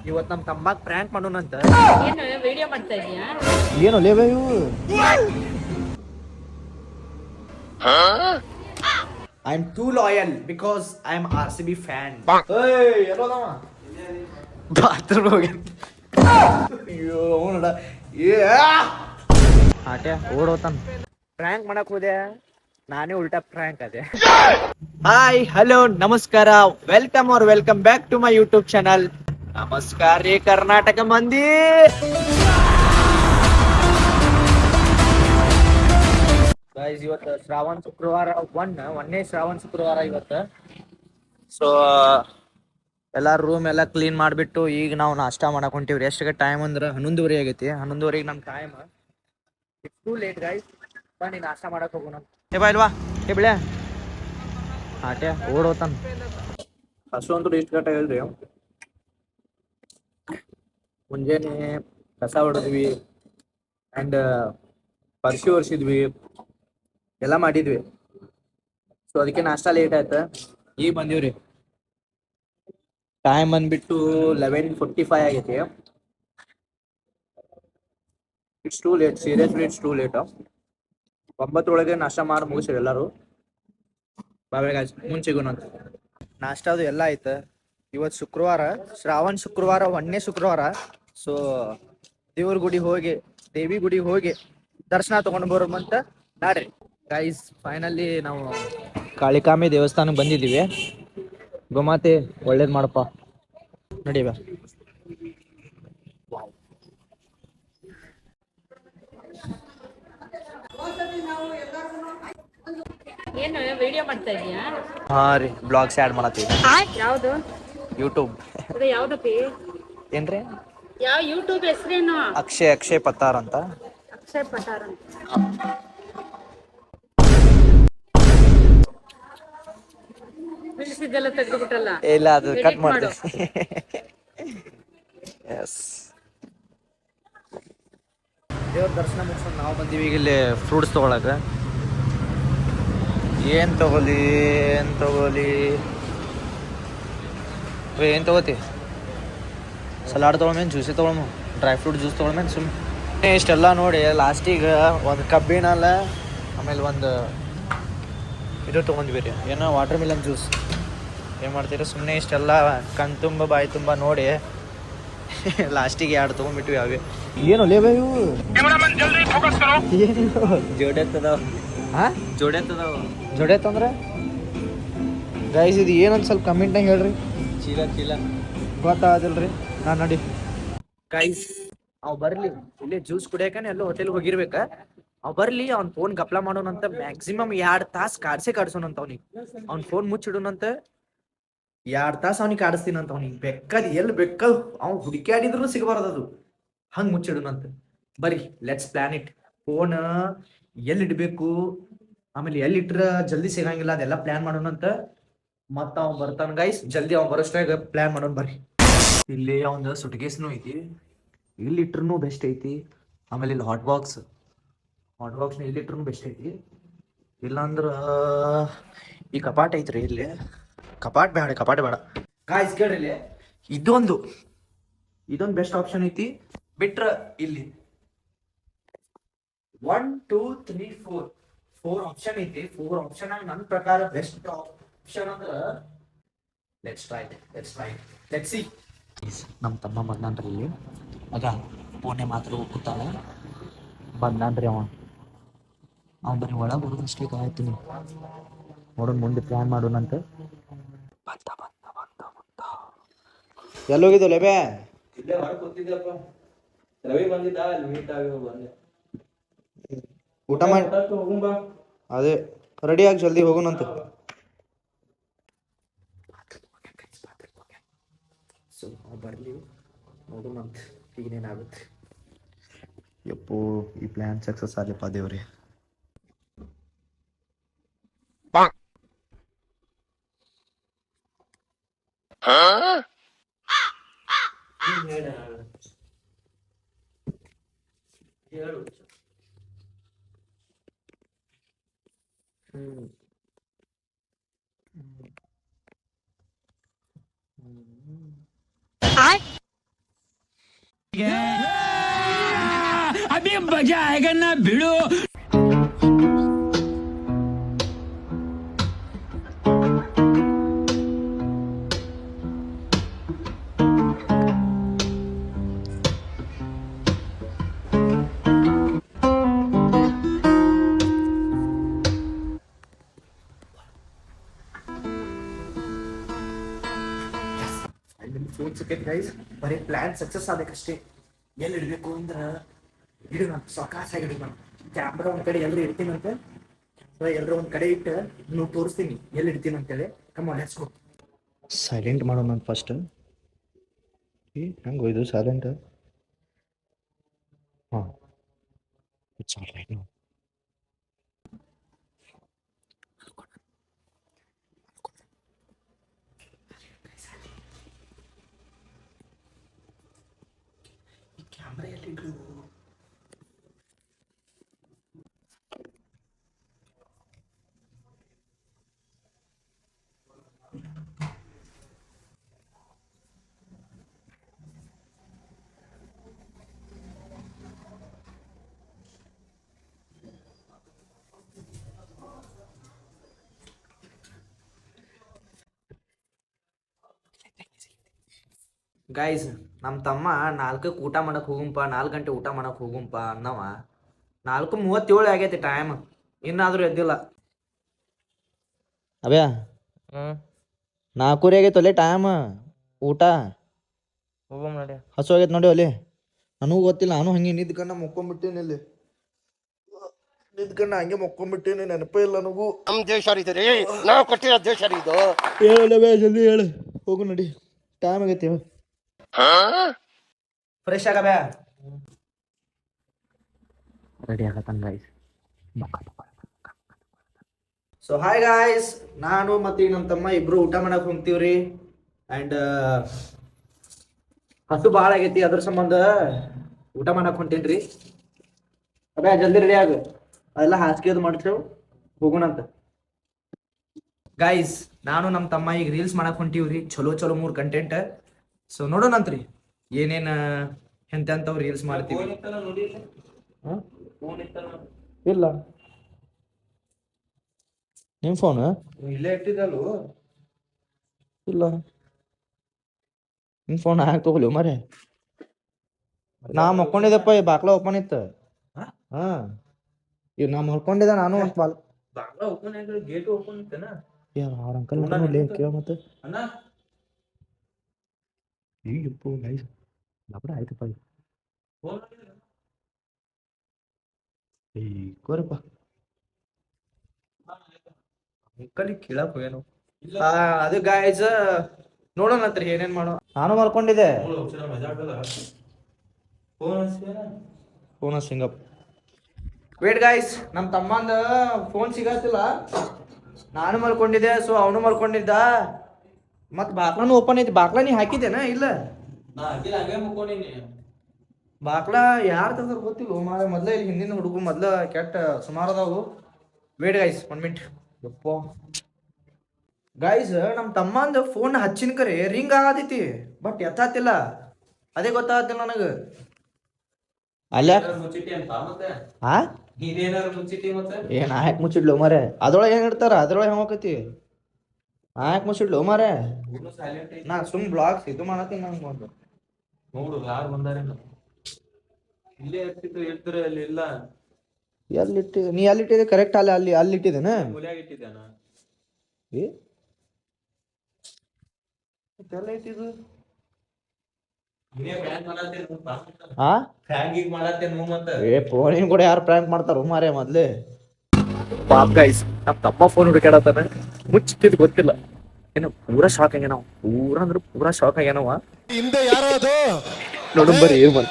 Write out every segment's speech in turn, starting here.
ಇವತ್ ನಮ್ ತಮ್ಮಾಗ್ ಪ್ರ್ಯಾಂಕ್ ಮಾಡೋಣಂತ. ಏನು ವಿಡಿಯೋ ಮಾಡ್ತಾ ಇದೀಯಾ? ಏನು ಲೇವೆ ಇವು? I am too loyal because I am RCB fan. ಏಯ್ ಎಲ್ಲೋದವ? ಬಾತ್ರೂಮ್ ಹೋಗಿ. ಅಯ್ಯೋ ಅವನಡ ಏ ಆಟೆ ಓಡೋತಾನ. ಪ್ರ್ಯಾಂಕ್ ಮಾಡಕ್ ಹೋದೆ, ನಾನೇ ಉಲ್ಟಾ ಪ್ರ್ಯಾಂಕ್ ಅದೇ. ಹಾಯ್ ಹಲೋ ನಮಸ್ಕಾರ, welcome back to my YouTube channel. ನಮಸ್ಕಾರ ರೀ ಕರ್ನಾಟಕ ಮಂದಿ. ಗೈಸ್ ಇವತ್ತು ಶ್ರಾವಣ ಶುಕ್ರವಾರ, ಒಂದನೇ ಶ್ರಾವಣ ಶುಕ್ರವಾರ ಇವತ್ತು. ಸೊ ಎಲ್ಲ ರೂಮ್ ಎಲ್ಲ ಕ್ಲೀನ್ ಮಾಡಿಬಿಟ್ಟು ಈಗ ನಾವು ನಾಷ್ಟ ಮಾಡಕ್ ಹೊಂಟಿವ್ರಿ. ಎಷ್ಟಿಗೆ ಟೈಮ್ ಅಂದ್ರೆ 11:30 ಆಗೈತಿ. 11:30 ನಮ್ಮ time. It's too late guys. ಬನ್ನಿ ನಾಷ್ಟ ಮಾಡಕ್ ಹೋಗೋಣ. ಏ ಬಾ ಇಲ್ವಾ ಏ ಬಿಳೆ ಆಟೆ ಓಡೋತಾನ. ಹಸು ಅಂತೂ ಇಷ್ಟು ಗಂಟೆ ಹೇಳ್ರಿ. ಮುಂಜಾನೆ ಕಸ ಹೊಡೆದ್ವಿ ಆ್ಯಂಡ್ ಪರ್ಶಿ ಒರೆಸಿದ್ವಿ, ಎಲ್ಲ ಮಾಡಿದ್ವಿ. ಸೊ ಅದಕ್ಕೆ ನಾಷ್ಟ ಲೇಟ್ ಆಯ್ತು. ಈಗ ಬಂದೀವ್ರಿ. ಟೈಮ್ ಬಂದ್ಬಿಟ್ಟು 11:45 ಆಗೈತಿ. It's too late, seriously it's too late. 9 ನಾಷ್ಟ ಮಾಡಿ ಮುಗಿಸಿರಿ ಎಲ್ಲರೂ. ಬಾಬೆ ಮುಂಚೆಗೂ ನಾಷ್ಟ ಅದು ಎಲ್ಲ ಆಯ್ತು. ಇವತ್ತು ಶುಕ್ರವಾರ, ಶ್ರಾವಣ ಶುಕ್ರವಾರ, ಒಂದನೇ ಶುಕ್ರವಾರ. ಸೊ ದೇವಿ ಗುಡಿಗೆ ಹೋಗಿ ದರ್ಶನ ತಗೊಂಡು ಬರೋಮಂತ ನಾಡ್ರಿ ಗೈಸ್. ಫೈನಲಿ ನಾವು ಕಾಳಿಕಾಂಬೆ ದೇವಸ್ಥಾನಕ್ಕೆ ಬಂದಿದ್ದೀವಿ. ಗೋಮಾತೆ ಒಳ್ಳೇದ್ ಮಾಡಪ್ಪ, ನಡೀವ. ಏನು ವಿಡಿಯೋ ಮಾಡ್ತಾ ಇದೀಯಾ? ಹಾ ರೀ, ಬ್ಲಾಗ್ಸ್ ಆ್ಯಡ್ ಮಾಡತ್ತೀವಿ. ಯಾವುದು? ಯೂಟ್ಯೂಬ್. ಅದು ಯಾವ್ದಪ್ಪಿ? ಏನ್ರಿ? ಯಾವ ಯೂಟ್ಯೂಬ್ ಹೆಸರೇನು? ಅಕ್ಷಯ್ ಪತ್ತಾರ್ ಅಂತ. ಅಕ್ಷಯ್ ಪಠಾರ್ ಅಂತ. ಇದೆಲ್ಲ ತೆಗೆದುಬಿಟ್ಟಲ್ಲ. ಇಲ್ಲ, ಅದು ಕಟ್ ಮಾಡಿದೆ. ಎಸ್, ದೇವ್ರ ದರ್ಶನ ಮುಗಿಸ್ಕೊಂಡು ನಾವು ಬಂದೀವಿ ಈಗ ಇಲ್ಲಿ ಫ್ರೂಟ್ಸ್ ತೊಗೊಳಕ್ಕೆ. ಏನು ತಗೋಲಿ ಏನು ತಗೋತಿ? ಸಲಾಡ್ ತೊಗೊಳಮೇನು, ಜ್ಯೂಸೇ ತೊಗೊಳಮು, ಡ್ರೈ ಫ್ರೂಟ್ ಜ್ಯೂಸ್ ತೊಗೊಳಮೇನು? ಸುಮ್ಮನೆ ಇಷ್ಟೆಲ್ಲ ನೋಡಿ ಲಾಸ್ಟಿಗೆ ಒಂದು ಕಬ್ಬಿನಲ್ಲ, ಆಮೇಲೆ ಒಂದು ಇದು ತೊಗೊಂಡ್ವಿ ರೀ, ಏನೋ ವಾಟರ್ ಮಿಲನ್ ಜ್ಯೂಸ್. ಏನು ಮಾಡ್ತೀರಿ, ಸುಮ್ಮನೆ ಇಷ್ಟೆಲ್ಲ ಕಣ್ ತುಂಬ ಬಾಯಿ ತುಂಬ ನೋಡಿ ಲಾಸ್ಟಿಗೆ 2 ತೊಗೊಂಡ್ಬಿಟ್ವಿ. ಅವೇ ಏನು ಲೇವೆ ಇವು? ಜೋಡೆತ್ತದವ. ಹಾಂ, ಜೋಡೆತ್ತಂದ್ರೆ ಗೈಸ್ ಇದು ಏನಂತ ಸ್ವಲ್ಪ ಕಮೆಂಟ್ನಾಗ ಹೇಳ್ರಿ. ಚೀಲ ಗೊತ್ತಾಗದಿಲ್ರಿ. ನಾನು ನೋಡಿ ಗೈಸ್, ಅವ್ ಬರ್ಲಿ ಇಲ್ಲಿ ಜ್ಯೂಸ್ ಕುಡಿಯಕನೆ ಎಲ್ಲೋ ಹೋಟೆಲ್ಗೆ ಹೋಗಿರ್ಬೇಕ. ಅವ್ ಬರ್ಲಿ, ಅವ್ನ ಫೋನ್ ಗಪ್ಲ ಮಾಡೋಣಂತ. ಮ್ಯಾಕ್ಸಿಮಮ್ 2 ತಾಸು ಕಾಡ್ಸೋಣಂತ ಅವ್ನಿಗೆ. ಅವ್ನ ಫೋನ್ ಮುಚ್ಚಿಡೋಣಂತ. 2 ತಾಸು ಅವ್ನಿಗೆ ಕಾಡಿಸ್ತೀನಂತ. ಅವ್ನಿಗೆ ಬೆಕ್ಕದ್ ಎಲ್ಲಿ ಬೆಕ್ಕದ್ ಅವ್ನು ಹುಡುಕ್ಯಾಡಿದ್ರು ಸಿಗಬಾರ್ದು, ಅದು ಹಂಗೆ ಮುಚ್ಚಿಡೋಣಂತ. ಬರೀ ಲೆಟ್ಸ್ ಪ್ಲಾನ್ ಇಟ್. ಫೋನ್ ಎಲ್ಲಿ ಇಡಬೇಕು, ಆಮೇಲೆ ಎಲ್ಲಿಟ್ರ ಜಲ್ದಿ ಸಿಗಂಗಿಲ್ಲ, ಅದೆಲ್ಲ ಪ್ಲಾನ್ ಮಾಡೋಣಂತ. ಮತ್ತ ಅವ್ನು ಬರ್ತಾನ ಗೈಸ್, ಜಲ್ದಿ ಅವ್ನು ಬರೋಷ್ಟಾಗ ಪ್ಲಾನ್ ಮಾಡೋಣ ಬರ್ರಿ. ಇಲ್ಲಿ ಅವ್ನ ಸುಟ್ಕೇಸ್ನು ಐತಿ, ಇಲ್ಲಿ ಇಟ್ರೂ ಬೆಸ್ಟ್ ಐತಿ. ಆಮೇಲೆ ಇಲ್ಲಿ ಹಾಟ್ ಬಾಕ್ಸ್ನ ಇಲ್ಲಿ ಇಟ್ರೂ ಬೆಸ್ಟ್ ಐತಿ. ಇಲ್ಲಾಂದ್ರ ಈ ಕಪಾಟ ಐತ್ರಿ, ಇಲ್ಲಿ ಕಪಾಟ ಬೇಡ ಗಾಯ್ಸ್. ಕೇಳ್ರಿ, ಇಲ್ಲಿ ಇದೊಂದು ಬೆಸ್ಟ್ ಆಪ್ಷನ್ ಐತಿ. ಬಿಟ್ರ ಇಲ್ಲಿ 1 2 3 4 ಆಪ್ಷನ್ ಐತಿ. 4 ಆಪ್ಷನ್ ನನ್ನ ಪ್ರಕಾರ ಬೆಸ್ಟ್ ಆಪ್ಷನ್ ಅಂದ್ರ ಲೆಟ್ಸ್ ಸಿ. ನಮ್ಮ ತಮ್ಮ ಬಂದಾನ್ರಿ ಇಲ್ಲಿ. ಆಗ ಫೋನೆ ಮಾತ್ರ ಕೂತಾನ. ಬಂದಾನ್ರಿ ಅವ್ನು ಬರೀ ಒಳಗೆ ಬರೋದಷ್ಟೇ ಕಾಯ್ತೀನಿ. ನೋಡೋಣ, ಮುಂದೆ ಪ್ಲಾನ್ ಮಾಡೋಣಂತ. ಬಂದ ಎಲ್ಲೋಗಿದ್ದು ಲೇಬೆ? ಇಲ್ಲೇ ಹೊರಗೆ ಕೂತಿದ್ದಪ್ಪ. ರವಿ ಬಂದಿದ್ದ, ಅಲ್ಲಿ ಮೀಟ್ ಆಗಿ ಬಂದೆ. ಊಟ ಮಾಡಿ ಹೋಗುಂಬಾ. ಅದೇ ರೆಡಿಯಾಗಿ ಜಲ್ದಿ ಹೋಗೋಣಂತ. ಸೊ ಬರ್ಲಿ, ನೋಡೋಣಂತ ಈಗೇನಾಗುತ್ತೆ. ಯಪ್ಪು, ಈ ಪ್ಲಾನ್ ಸಕ್ಸಸ್ ಆಗಪ್ಪ ದೇವ್ರಿ. ಹೇಳು. अभी मजा आएगा ना भिड़ो. ಫೋನ್ ಸಿಕ್ಕೈತಿ ಗೈಸ್, ಬರೀ ಪ್ಲಾನ್ ಸಕ್ಸಸ್ ಆಗಬೇಕಷ್ಟೇ. ಎಲ್ಲಿ ಇಡಬೇಕು ಅಂದ್ರೆ ಇಡು, ನಾನು ಸಾಕಾಸಾಗಿ ಇಡು. ನಾನು ಕ್ಯಾಮ್ರಾ ಒಂದು ಕಡೆ ಎಲ್ಲರೂ ಇಡ್ತೀನಂತೆ, ಎಲ್ಲರೂ ಒಂದು ಕಡೆ ಇಟ್ಟು ನೀವು ತೋರಿಸ್ತೀನಿ ಎಲ್ಲಿ ಇಡ್ತೀನಿ ಅಂತೇಳಿ. ಕಮ್ಮ ಲೆಟ್ಸ್ ಗೋ. ಸೈಲೆಂಟ್ ಮಾಡೋಣ ನಾನು ಫಸ್ಟ್. ಹೆಂಗೆ ಇದು ಸೈಲೆಂಟ್? ಹಾಂ, ಇಟ್ಸ್ ಆಲ್ ರೈಟ್. ನಾವು ಕ್ಯಾಮ್ರಾ ಎಲ್ಲಿ ಇಡು? ಗೈಸ್, ನಮ್ಮ ತಮ್ಮ 4ಕ್ಕೆ ಊಟ ಮಾಡಕ್ಕೆ ಹೋಗುಂಪ, 4 ಗಂಟೆ ಊಟ ಮಾಡಕ್ಕೆ ಹೋಗುಂಪ ಅನ್ನವ. 4:37 ಆಗೈತಿ ಟೈಮ್, ಇನ್ನಾದರೂ ಎದ್ದಿಲ್ಲ. ಅಬ್ಯಾ 4:00 ಆಗೈತೆ ಒಲೆ ಟೈಮ್. ಊಟ ಹೋಗಮ್ ನಡಿ. ಹಸು ಆಗೈತೆ ನೋಡಿ ಒಲೆ. ನನಗೂ ಗೊತ್ತಿಲ್ಲ, ನಾನು ಹಂಗೆ ನಿದ್ಕೊಂಡು ಮುಕ್ಕೊಂಬಿಟ್ಟೇನಿ. ಇಲ್ಲಿ ನಿದ್ಕೊಂಡು ಹಂಗೆ ಮುಕ್ಕೊಂಬಿಟ್ಟೇನಿ, ನೆನಪೇ ಇಲ್ಲ ನನಗೂ. ನಮ್ಮ ದೇಶ ರೀ, ನಾವು ಕೊಟ್ಟಿರೋ ದೇಶ ರೀ ಇದು. ಹೇಳಲ್ಲ ಬೇ, ಜಲ್ದಿ ಹೇಳು. ಹೋಗು ನಡಿ, ಟೈಮ್ ಆಗೈತಿ. ಫ್ರೆಶ್ ಆಗ ಬೇ. ರೆಡಿ ಆಗತ್ತಾನ ಗೈಸ್. ಸೊ ಹಾಯ್ ಗಾಯ್ಸ್, ನಾನು ಮತ್ತು ಈಗ ನಮ್ಮ ತಮ್ಮ ಇಬ್ರು ಊಟ ಮಾಡಕ್ಕೆ ಹೋಗ್ತೀವ್ರಿ. ಆ್ಯಂಡ್ ಹಸು ಭಾಳ ಆಗೈತಿ, ಅದ್ರ ಸಂಬಂಧ ಊಟ ಮಾಡಕ್ಕೆ ಹೊಂಟೇನ್ರಿ. ಅದೇ ಜಲ್ದಿ ರೆಡಿ ಆಗ, ಅದೆಲ್ಲ ಹಾಸಿಗೆ ಅದು ಮಾಡ್ತೇವೆ, ಹೋಗೋಣಂತ. ಗಾಯ್ಸ್, ನಾನು ನಮ್ಮ ತಮ್ಮ ಈಗ ರೀಲ್ಸ್ ಮಾಡಕ್ಕೆ ಹೊಂಟೀವ್ರಿ. ಚಲೋ 3 ಕಂಟೆಂಟ್. ಸೊ ನೋಡೋಣಂತ್ರಿ ಏನೇನು ಎಂತೆಂಥವು ರೀಲ್ಸ್ ಮಾಡ್ತೀವಿ. ಇಲ್ಲ ನಿಮ್ಮ ಫೋನ್ ಇಲ್ಲೇ ಇಟ್ಟಿದ್ದಲ್ವ? ಇಲ್ಲ, ನಿಮ್ಮ ಫೋನ್ ಹಾಕಿ ತಗೊಳ್ಳಿ ಮರೆ. ನಾ ಮಕ್ಕೊಂಡಿದ್ದಪ್ಪ, ಈ ಬಾಕ್ಲ ಓಪನ್ ಇತ್ತು. ಹಾಂ, ಈಗ ನಾ ಮಲ್ಕೊಂಡಿದ್ದೆ ನಾನು. ಒಂದು ಬಾಗ್ಲ ಓಪನ್ ಆಗಿರೋ ಗೇಟ್ ಓಪನ್ ಇತ್ತನ? ಅವ್ರ ಅಂಕಲ್ ನೋಡ್ಲಿ ಕೇಳ ಮತ್ತೆ. ಅಣ್ಣ ಈಗಪ್ಪ ಗೈಸ್ ಲಪಡ ಆಯ್ತಪ್ಪ. ಫೋನ್ ಕೋರಪ್ಪ ಅಂಕಲಿಗೆ ಕೇಳಕ್ ಹೋಗ್ಯಾನು. ಅದು ಗಾಯ್ಸ್, ನೋಡೋಣಂತ್ರಿ ಏನೇನ್ ಮಾಡೋ. ನಾನು ಮಲ್ಕೊಂಡಿದ್ದೆ. ಫೋನ್ ಸಿಂಗಪ್. ವೇಟ್ ಗಾಯ್ಸ್, ನಮ್ಮ ತಮ್ಮಂದ ಫೋನ್ ಸಿಗತ್ತಿಲ್ಲ. ನಾನು ಮಲ್ಕೊಂಡಿದ್ದೆ, ಸೊ ಅವನು ಮಲ್ಕೊಂಡಿದ್ದ. ಮತ್ ಬಾಕ್ಲಾನು ಓಪನ್ ಐತಿ. ಬಾಕ್ಲಾ ನೀ ಹಾಕಿದ್ದೇನ? ಇಲ್ಲ, ಬಾಕ್ಲಾ ಯಾರು ತಂದ್ರೆ ಗೊತ್ತಿಲ್ಲ ಮಾರ. ಮೊದ್ಲ ಇಲ್ಲಿ ಹಿಂದಿನ ಹುಡುಗರು ಮೊದ್ಲ ಕೆಟ್ಟ ಸುಮಾರು ಅದಾವು. Wait guys, 1 minute. ಯಪ್ಪ ಗೈಸ್, ನಮ್ಮ ತಮ್ಮಂದ ಫೋನ್ ಹಚ್ಚಿನ ಕರೆ ರಿಂಗ್ ಆಗತೈತಿ, ಬಟ್ ಎತ್ತಾತಿಲ್ಲ. ಅದೇ ಗೊತ್ತಾಗತ್ತಿಲ್ಲ ನನಗೆ. ಅಲ್ಲ ಹಾ, ಏನ್ ಹಾಕ್ ಮುಚ್ಚಿಡ್ಲು ಮಾರೆ? ಅದ್ರೊಳಗೆ ಹೆಂಗ್ ಇಡ್ತಾರ? ಅದ್ರೊಳಗೆ ಹೆಂಗ್ ಹೋಗತಿ? ಹಾಕ್ ಮುಚ್ಚಿಡ್ಲು ಮಾರೆ. ನಾ ಸುಮ್ ಬ್ಲಾಗ್ಸ್ ಇದು ಮಾಡತ್ತೀನಿ. ನಂಗೆ ಒಂದು ನೋಡು ಯಾರು ಬಂದಾರೆ. ಇಲ್ಲೇ ಇರ್ತಿತ್ತು, ಇರ್ತಾರೆ ಅಲ್ಲಿ ಇಲ್ಲ. ಎಲ್ಲಿಟ್ಟಿ? ನೀ ಎಲ್ಲಿಟ್ಟಿದೆ? ಕರೆಕ್ಟ್ ಅಲ್ಲಿ ಇಟ್ಟಿದ್ದೇನ? ಮೂಲ್ಯಾಗ ಇಟ್ಟಿದ್ದಾನ. ಎಲ್ಲ ಇಟ್ಟಿದ್ದು ಫೋನಿನ ಕೂಡ ಯಾರು ಪ್ರ್ಯಾಂಕ್ ಮಾಡ್ತಾರ ಮಾರೇ ಮೊದ್ಲೇ. ಪಾಪ್ ಗೈಸ್, ನಮ್ಮ ತಮ್ಮ ಫೋನ್ ಹುಡುಕಾಡತಾನ, ಮುಚ್ಚಿಟ್ಟಿದ್ ಗೊತ್ತಿಲ್ಲ. ಏನೋ ಪೂರಾ ಶಾಕ್ ಆಗ್ಯಾನವ, ಪೂರಾ ಶಾಕ್ ಆಗ್ಯಾನವ. ಹಿಂದೆ ಯಾರೋ ಅದು ನೋಡು ಬರೀ ಏನ್ ಬಂತ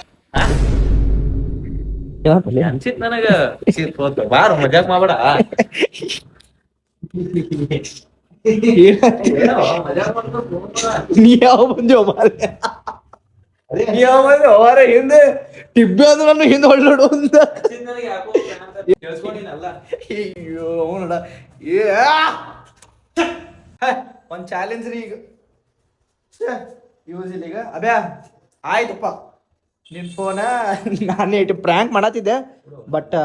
ಅನ್ಸಿತ್ ನನಗ. ಬಾರ ಮಜಾಕ್ ಮಾಡ್ಬೇಡ. ನೀ ಯಾವ ಬಂದಿ ಮಾರೇ? ಹಿಂದೆ ಟಿಬ್ಬಿ ಅಂದ್ರೆ ನಾನು ಹಿಂದೆ ಹೊಳ್ಳೋಡು ಅಂತ. ಅಯ್ಯೋ ನೋಡ, ಒಂದ್ ಚಾಲೆಂಜ್ ರೀ ಈಗ ಯೂಸ್ ಇಲ್ಲ ಈಗ. ಅಬ್ಯಾ ಆಯ್ತಪ್ಪ, ನಿನ್ನ ಫೋನ ನಾನು ಇಟ್ಟು ಪ್ರ್ಯಾಂಕ್ ಮಾಡತ್ತಿದ್ದೆ ಬಟ್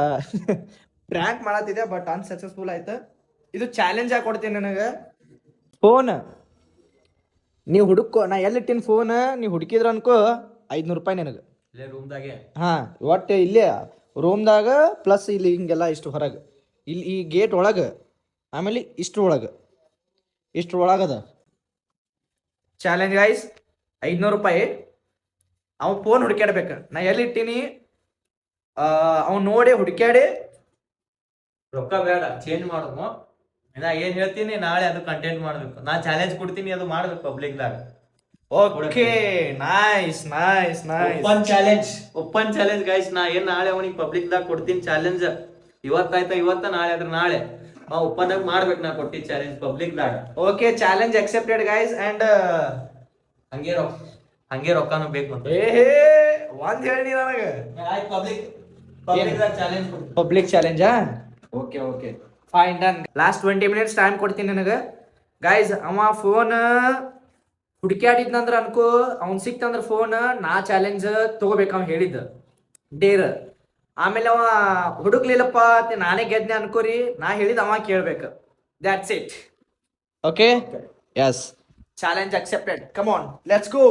ಪ್ರ್ಯಾಂಕ್ ಮಾಡತ್ತಿದ್ದೆ ಬಟ್ ಅನ್ಸಕ್ಸಸ್ಫುಲ್ ಆಯ್ತು. ಇದು ಚಾಲೆಂಜ್ ಆಗಿ ಕೊಡ್ತೀನಿ ನನಗೆ. ಫೋನ್ ನೀವು ಹುಡುಕೋ, ನಾ ಎಲ್ಲಿಟ್ಟಿನ ಫೋನ್ ನೀವು ಹುಡುಕಿದ್ರ ಅನ್ಕೋ 500 ರೂಪಾಯಿ ನಿನಗೆ. ಇಲ್ಲೇ ರೂಮ್ದಾಗೆ. ಹಾಂ, ಒಟ್ಟು ಇಲ್ಲೇ ರೂಮ್ದಾಗ ಪ್ಲಸ್ ಇಲ್ಲಿ ಹಿಂಗೆಲ್ಲ ಇಷ್ಟು ಹೊರಗೆ, ಇಲ್ಲಿ ಈ ಗೇಟ್ ಒಳಗೆ, ಆಮೇಲೆ ಇಷ್ಟ್ರ ಒಳಗದ ಚಾಲೆಂಜ್ ಗೈಸ್. 500 ರೂಪಾಯಿ. ಅವ ಫೋನ್ ಹುಡುಕ್ಯಾಡ್ಬೇಕು. ನಾ ಎಲ್ಲಿಟ್ಟಿನಿ ಅವ್ನು ನೋಡಿ ಹುಡುಕ್ಯಾಡಿ. ರೊಕ್ಕ ಬೇಡ, ಚೇಂಜ್ ಮಾಡೋದು. ನಾ ಏನ್ ಹೇಳ್ತೀನಿ ನಾಳೆ ಅದು ಕಂಟೆಂಟ್ ಮಾಡ್ಬೇಕು. ನಾ ಚಾಲೆಂಜ್ ಕೊಡ್ತೀನಿ, ಅದು ಮಾಡ್ಬೇಕು ಪಬ್ಲಿಕ್ದಾಗ. Okay, nice nice nice. Open challenge guys. ನಾ ಏನ್ ನಾಳೆ ಅವನಿಗೆ ಪಬ್ಲಿಕ್ದಾಗ ಕೊಡ್ತೀನಿ ಚಾಲೆಂಜ್. ಇವತ್ತ ನಾಳೆ ಅದ್ರ ನಾಳೆ ಓಪನ್ ಆಗಿ ಮಾಡ್ಬೇಕು. ನಾ ಕೊಟ್ಟಿ ಚಾಲೆಂಜ್ ಪಬ್ಲಿಕ್ದಾಗ. Okay, challenge accepted guys. And ಹಂಗೆ ರೊಕ್ಕನೂ ಬೇಕು ಅಂತ ಒಂದ್ ಹೇಳಿ ನನಗೆ. ಚಾಲೆಂಜ್ ಪಬ್ಲಿಕ್ ಚಾಲೆಂಜಾ? Okay okay, fine, done. Last 20 minutes time ಕೊಡ್ತೀನಿ ನನಗೆ ಗೈಸ್. ಅವ ಫೋನ್ ಹುಡುಕ್ಯಾಡಿದ್ನಂದ್ರ ಅನ್ಕೋ, ಅವ್ನು ಸಿಕ್ತಂದ್ರ ಫೋನ್ ನಾ ಚಾಲೆಂಜ್ ತಗೋಬೇಕು ಅವ್ನು ಹೇಳಿದ್ದ ಡೇರ್. ಆಮೇಲೆ ಅವ ಹುಡುಕ್ಲಿಲ್ಲಪ್ಪ ನಾನೇ ಗೆದ್ನೆ ಅನ್ಕೋರಿ, ನಾ ಹೇಳಿದ ಅವ ಕೇಳ್ಬೇಕು. That's it. Okay, yes, challenge accepted. Come on, let's go.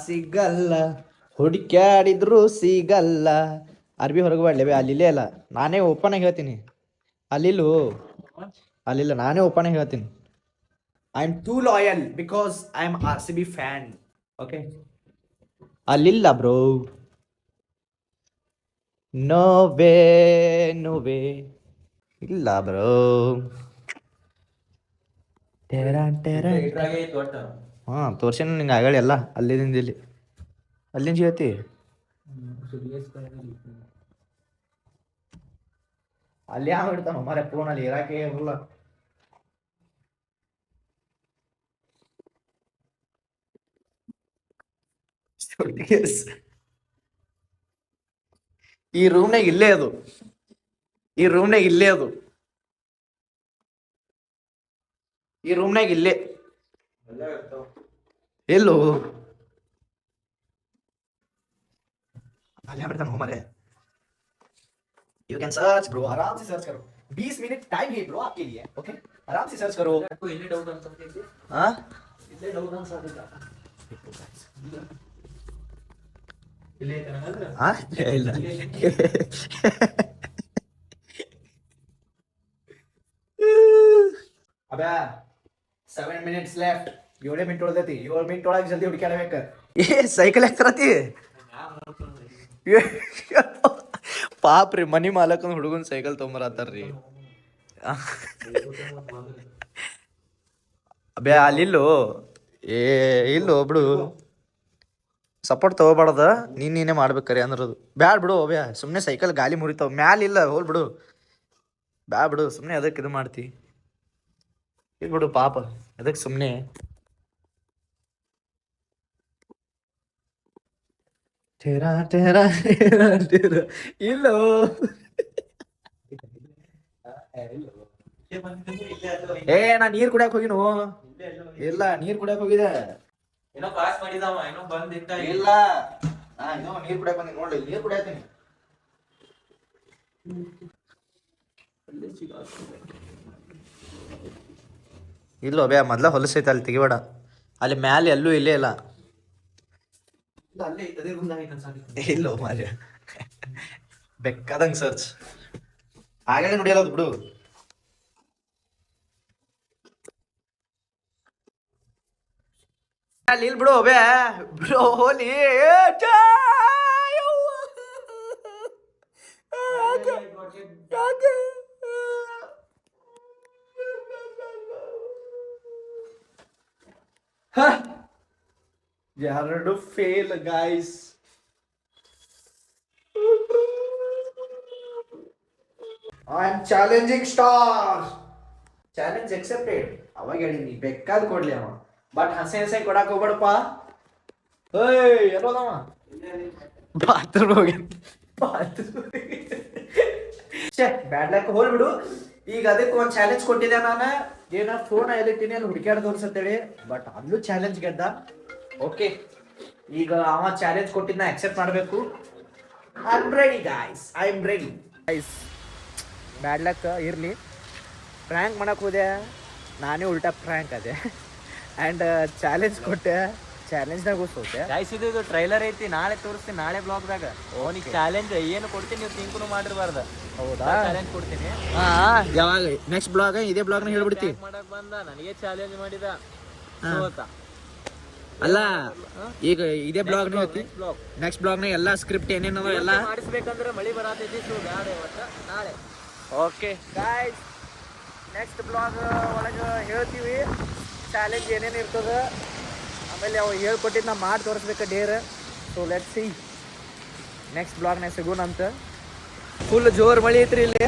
ಸಿಗಲ್ಲ ಹುಡುಕ್ಯಾಡಿದ್ರು ಸಿಗಲ್ಲ. ಅರ್ಬಿ ಹೊರಗೆ ಮಾಡ್ಲೇಬೇ, ಅಲ್ಲಿಲ್ಲೇ ಅಲ್ಲ, ನಾನೇ ಓಪನ್ ಆಗಿ ಹೇಳ್ತೀನಿ. ಅಲ್ಲಿಲ್ಲ, ನಾನೇ ಓಪನ್ ಆಗಿ ಹೇಳ್ತೀನಿ. I am too loyal because I am RCB fan. Okay, ಅಲ್ಲಿಲ್ಲ ಬ್ರೋ. ನೋ ವೇ ಇಲ್ಲ ಬ್ರೋ. ಹಾಂ, ತೋರ್ಸೇನು ನಿಂಗೆ ಆಗಳಿ ಎಲ್ಲ ಅಲ್ಲಿಂದ ಇಲ್ಲಿ. ಅಲ್ಲಿಂದ ಹೇಳ್ತಿ ಅಲ್ಲಿ ಯಾವ ಇಡ್ತಾನ ಮಾರೆ ಫೋನಲ್ಲಿ ಇರಾಕೆ ಬರಲ್ಲ. ಈ ರೂಮ್ನಾಗ ಇಲ್ಲೇ ಅದು, ಈ ರೂಮ್ನಾಗ ಇಲ್ಲೇ ಎಲ್ಲೋ अल्लाह बड़ा नंबर है. You can search bro, आराम से सर्च करो. 20 मिनट टाइम है ब्रो आपके लिए. ओके, आराम से सर्च करो. ಇಲ್ಲಿ ಡೌಟ್ ಅನ್ಸುತ್ತೆ. हाँ, ಇಲ್ಲೇ ಡೌಟ್ ಅನ್ಸುತ್ತೆ. ಇಲ್ಲೇ ತನಕ हाँ, ಇಲ್ಲ. ಅಬ್ಬಾ 7 minutes left. 7 ಮಿನಿಟ್ ಉಳಿದೈತಿ. 7 ಮಿನಿಟ್ ಒಳಗೆ ಜಲ್ದಿ ಹುಡುಕ್ಯಾಡಬೇಕು. ಸೈಕಲ್ ಹಾಕ್ತಾರತಿ. ಪಾಪ ರೀ, ಮನಿ ಮಾಲಕನ ಹುಡುಗನ್ ಸೈಕಲ್ ತೊಗೊಂಬರತ್ತಾರ್ರಿ. ಅಬ್ಯಾ ಅಲ್ಲಿಲ್ಲೋ, ಇಲ್ಲೋ ಬಿಡು, ಸಪೋರ್ಟ್ ತಗೋಬಾರ್ದ. ನೀನೇ ಮಾಡ್ಬೇಕರಿ ಅಂದ್ರದು ಬ್ಯಾಡ್ ಬಿಡು. ಅಬ್ಯಾ ಸುಮ್ಮನೆ ಸೈಕಲ್ ಗಾಲಿ ಮುರಿತಾವ, ಮ್ಯಾಲಿಲ್ಲ, ಹೋಲ್ ಬಿಡು, ಬ್ಯಾ ಬಿಡು. ಸುಮ್ಮನೆ ಅದಕ್ಕೆ ಇದು ಮಾಡ್ತಿ, ಇದು ಬಿಡು ಪಾಪ, ಅದಕ್ಕೆ ಸುಮ್ಮನೆ. तेरा तेरा तेरा तेरा ಇಲ್ಲೋ. ನಾ ನೀರ್ ಕುಡಿಯಕ್ ಹೋಗಿನು. ಇಲ್ಲ, ನೀರ್ ಕುಡಿಯಕ್ ಹೋಗಿದೆ. ಏನೋ ಪಾಸ್ ಮಾಡಿದವ, ಏನೋ ಬಂದಿದ್ದ. ಇಲ್ಲ, ನಾ ಇನ್ನೂ ನೀರ್ ಕುಡಿಯಕ್ ಬಂದಿ. ನೋಡಿ, ನೀರ್ ಕುಡಿಯತ್ತೀನಿ. ಇಲ್ಲೋ ಬೇ, ಮೊದ್ಲ ಹೊಲಸೈತೆ, ಅಲ್ಲಿ ತೆಗಿಬೇಡ. ಅಲ್ಲಿ ಮ್ಯಾಲೆ ಎಲ್ಲೂ ಇಲ್ಲೇ ಇಲ್ಲ. ಇಲ್ಲೋ ಮಾರ್ಯ, ಬೆಕ್ಕದಂಗ್ ಸರ್ಚ್ ಆಗಲೇ ನೋಡಿಯಲ್ಲ ಅದು ಬಿಡು. ಅಲ್ಲಿ ಇಲ್ಲಿ ಬಿಡು ಬೇ, ಬಿಡು ಹೋಲಿ. ಎರಡು fail guys. I am challenging star. Challenge accepted. ಅವಾಗ ಹೇಳಿನಿ ಬೇಕಾದ್ ಕೊಡ್ಲಿ ಅವ, ಬಟ್ ಹಸೆ ಕೊಡಾಕ್ ಹೋಗ್ಬೇಡಪ್ಪ. ಏಯ್ ಎಲ್ಲೋದವ? ಬಾತ್ರೂಮ್ ಹೋಗಿ ಬ್ಯಾಡ್ ಲಕ್, ಹೋಲ್ ಬಿಡು. ಈಗ ಅದಕ್ಕೆ ಒಂದು ಚಾಲೆಂಜ್ ಕೊಟ್ಟಿದ್ದೆ ನಾನು. ಏನ ಫೋನ್ ಎಲ್ಲಿಟ್ಟಿನಿ ಅಲ್ಲಿ ಹುಡುಕ್ಯಾಡ ತೋರಿಸತ್ತೇಳಿ, ಬಟ್ ಅಲ್ಲೂ ಚಾಲೆಂಜ್ ಗೆದ್ದ. ಓಕೆ, ಈಗ ಅವ ಚಾಲೆಂಜ್ ಕೊಟ್ಟಿದ್ನ ಅಕ್ಸೆಪ್ಟ್ ಮಾಡಬೇಕು. I am ready guys, I am ready guys. Bad luck ಇರಲಿ. ಪ್ರ್ಯಾಂಕ್ ಮಾಡಕ್ಕೆ ಹೋದೆ, ನಾನೇ ಉಲ್ಟಾ ಪ್ರ್ಯಾಂಕ್ ಅದೇ. ಆ್ಯಂಡ್ ಚಾಲೆಂಜ್ ಕೊಟ್ಟೆ, ಚಾಲೆಂಜ್ನಾಗೂ ಸೋತೆ. ಗೈಸ್ ಇದು ಟ್ರೈಲರ್ ಐತಿ, ನಾಳೆ ತೋರಿಸ್ತೀನಿ, ನಾಳೆ ಬ್ಲಾಗ್ದಾಗ. ಅವನಿಗೆ ಚಾಲೆಂಜ್ ಏನು ಕೊಡ್ತೀನಿ, ನೀವು ತಿಂಕು ಮಾಡಿರಬಾರ್ದು. ಹೌದಾ? ಚಾಲೆಂಜ್ ಕೊಡ್ತೀನಿ. ಯಾವಾಗ ನೆಕ್ಸ್ಟ್ ಬ್ಲಾಗ್ ಇದೇ ಬ್ಲಾಗ್ನ ಹೇಳ್ಬಿಡ್ತಿ. ಮಾಡಕ್ ಬಂದ ನನಗೆ ಚಾಲೆಂಜ್ ಮಾಡಿದ. ಅಲ್ಲ ಈಗ ಇದೇ ಬ್ಲಾಗ್ ನೆಕ್ಸ್ಟ್ ಬ್ಲಾಗ್ನ ಎಲ್ಲ ಸ್ಕ್ರಿಪ್ಟ್ ಏನೇನವ ಎಲ್ಲ ಮಾಡಿಸ್ಬೇಕಂದ್ರೆ ಮಳಿ ಬರತೈತಿ. ಸೊ ಬ್ಯಾಡ ಇವತ್ತು, ನಾಳೆ. ಓಕೆ ಗಾಯ್ಸ್, ನೆಕ್ಸ್ಟ್ ಬ್ಲಾಗ್ ಒಳಗೆ ಹೇಳ್ತೀವಿ ಚಾಲೆಂಜ್ ಏನೇನು ಇರ್ತದೆ. ಆಮೇಲೆ ಅವು ಹೇಳ್ಕೊಟ್ಟಿದ್ದು ನಾ ಮಾಡಿ ತೋರಿಸ್ಬೇಕು dare. So let see next ಬ್ಲಾಗ್ನಾಗ ಸಿಗೋಣಂತ. ಫುಲ್ ಜೋರು ಮಳೆ ಐತ್ರಿ ಇಲ್ಲಿ,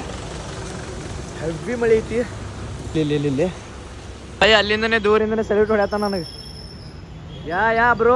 ಹೆವಿ ಮಳೆ ಐತಿ ಇಲ್ಲಿ. ಅಯ್ಯ ಅಲ್ಲಿಂದನೇ ದೂರಿಂದನೇ ಸಲ್ಯೂಟ್ ಹೊಡ್ಯಾತ ನನಗೆ. ಯಾ ಬ್ರೋ.